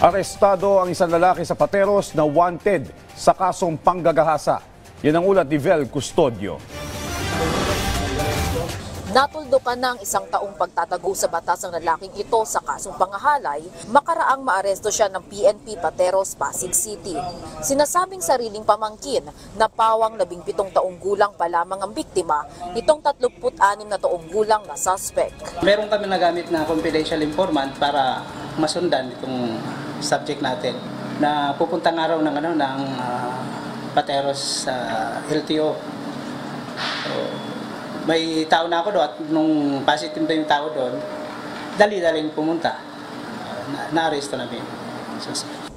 Arestado ang isang lalaki sa Pateros na wanted sa kasong panggagahasa. Yan ang ulat ni Vel Custodio. Natuldukan ng isang taong pagtatago sa batas ng lalaking ito sa kasong pangahalay, makaraang maaresto siya ng PNP Pateros, Pasig City. Sinasabing sariling pamangkin na pawang 17 taong gulang pa lamang ang biktima, itong 36 na taong gulang na suspect. Meron kami nagamit na confidential informant para masundan itong subject natin na pupuntang araw ng Pateros LTO. So, may tao na ako doon at nung positive na yung tao doon, dali-daling pumunta. Na-aresto namin.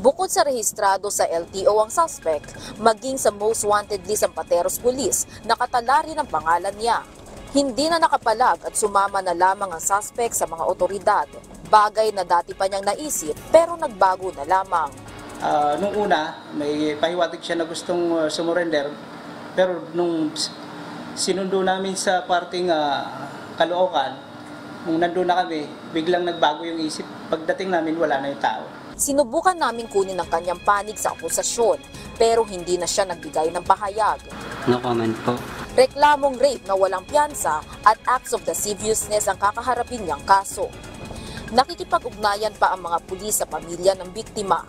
Bukod sa rehistrado sa LTO ang suspect, maging sa most wanted list ang Pateros Police, nakatala rin ang pangalan niya. Hindi na nakapalag at sumama na lamang ang suspect sa mga otoridad. Bagay na dati pa niyang naisip pero nagbago na lamang. Nung una, may pahiwatig siya na gustong sumurrender, pero nung sinundo namin sa parting Caloocan, nung nandun na kami, biglang nagbago yung isip. Pagdating namin, wala na yung tao. Sinubukan namin kunin ang kanyang panig sa akusasyon, pero hindi na siya nagbigay ng pahayag. No comment po. Reklamong rape na walang piyansa at acts of lasciviousness ang kakaharapin niyang kaso. Nakikipag-ugnayan pa ang mga pulis sa pamilya ng biktima.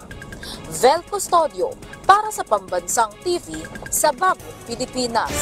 Vel Custodio para sa Pambansang TV sa Bagong Pilipinas.